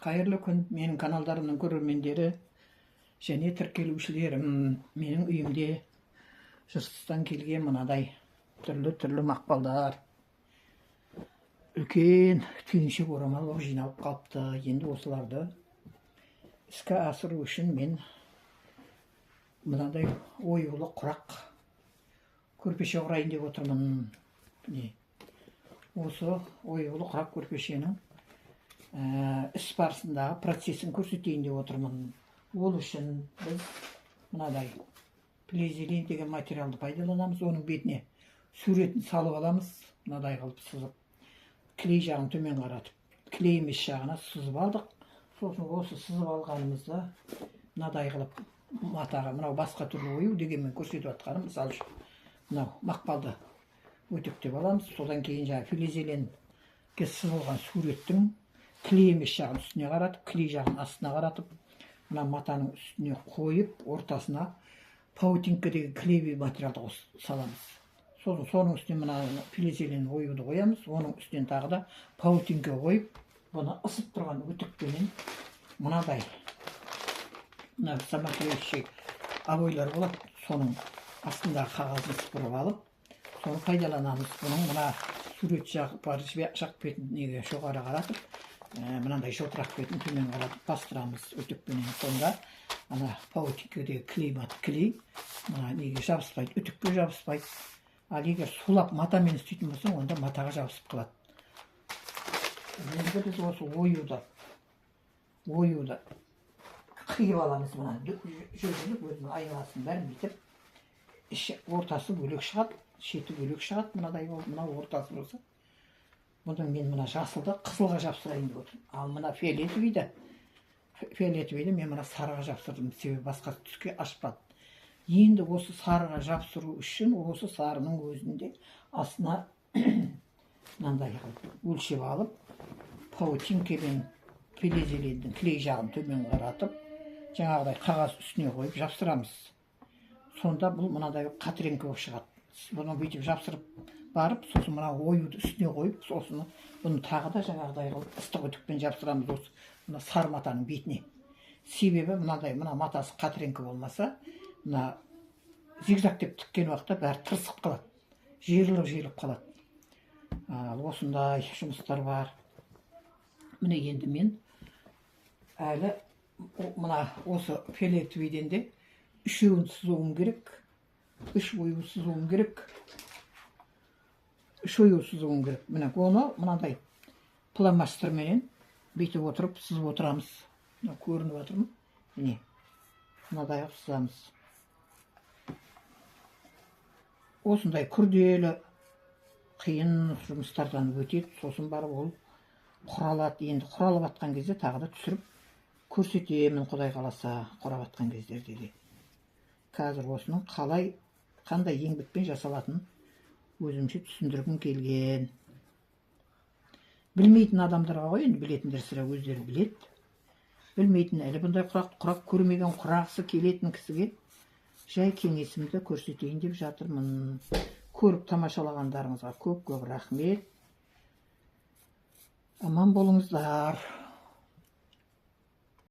Қайырлы күн, менің каналдарымның көрермендері және тіркелушілерім. Менің үйімде жыртыстан келген мынадай түрлі мақпалдар, үлкен түйіншек орамал болып жиналып қалыпты. Енді осыларды іске асыру үшін мен мынадай оюлы құрақ көрпеше құрайын деп отырмын. Осы оюлы құрақ көрпешенің іс барысындағы процесін көрсетейін деп отырмын. Ол үшін біз мынадай полиэтилен деген материалды пайдаланамыз. Оның бетіне суретін салып аламыз. Мынадай қылып сызып, клей жағын төмен қаратып, клей емес жағына сызып алдық. Сосын осы сызып алғанымызды мынадай қылып матаға, мынау басқа түрлі ою дегенмен көрсетіп жатқаным, мысалы үшін мынау мақпалды өтектеп аламыз. Содан кейін жаңа полиэтиленге сызылған суреттің клей емес жағын үстіне қаратып, клей жағын астына қаратып, мына матаның үстіне қойып, ортасына паутинка деген клей материалды саламыз. Соның үстіне мына полиэтилен оюды қоямыз. Оның үстіне тағы да паутинка қойып, бұны ысып тұрған өтікпенен мынадай самоклеющий обойлар болады. Соның астындағы қағазын сыпырып алып, соны пайдаланамыз. Бұның мына сурет жақ бар жақ бетін жоғары қаратып, мынандай жылтырақ бетін төмен қаратып бастырамыз өтікпенен. Сонда ана паутинкедегі клей мына неге жабыспайды, өтікке жабыспайды. Ал егер сулап матамен істейтін болсаң, онда матаға жабысып қалады. Енді біз осы оюды қиып аламыз. Мына жүзіліп өзінің айналасын бәрін бүйтіп, ортасы бөлек шығады, шеті бөлек шығады. Мынадай болып, мынау ортасы болса, бұны мен мына жасылды қызылға жапсырайын деп отырмын. Ал мына фиолетовыйды мен мына сарыға жапсырдым, себебі басқа түске ашпады. Енді осы сарыға жапсыру үшін осы сарының өзінде астына мынандай өлшеп алып, паутинкамен полиэтилендің клей жағын төмен қаратып, жаңағыдай қағаз үстіне қойып жапсырамыз. Сонда бұл мынадай қатыреңкі болып шығады. Бұны бүйтіп жапсырып барып, сосын мына оюды үстіне қойып, сосын бұны тағы да жаңағыдай қылып ыстық үтікпен жапсырамыз осы мына сары матаның бетіне. Себебі мына матасы қатыреңкі болмаса, мына зигзаг деп тіккен уақытта бәрі тырысып қалады, жиырылып қалады. Осындай жұмыстар бар. Міне енді мен әлі мына осы фиолетовыйден де үшеуін сызуым керек, үш ою сызуым керек. Міне оны мынандай фломастерменен бүйтіп отырып сызып отырамыз. Көрініп отырмын. Міне мынадай сызамыз. Осындай күрделі қиын жұмыстардан өтеді, сосын барып ол құралады. Енді құралып атқан кезде тағы да түсіріп көрсетемін, Құдай қаласа, құрап атқан кездерде де. Қазір осының қандай еңбекпен жасалатынын өзімше түсіндіргім келген. Білмейтін адамдарға ғой, енді білетіндер сірә өздері білет. Білмейтін, әлі бұндай құрақ көрмеген, құрағысы келетін кісіге жай кеңесімді көрсетейін деп жатырмын. Көріп тамашалағандарыңызға көп рахмет. Аман болыңыздар.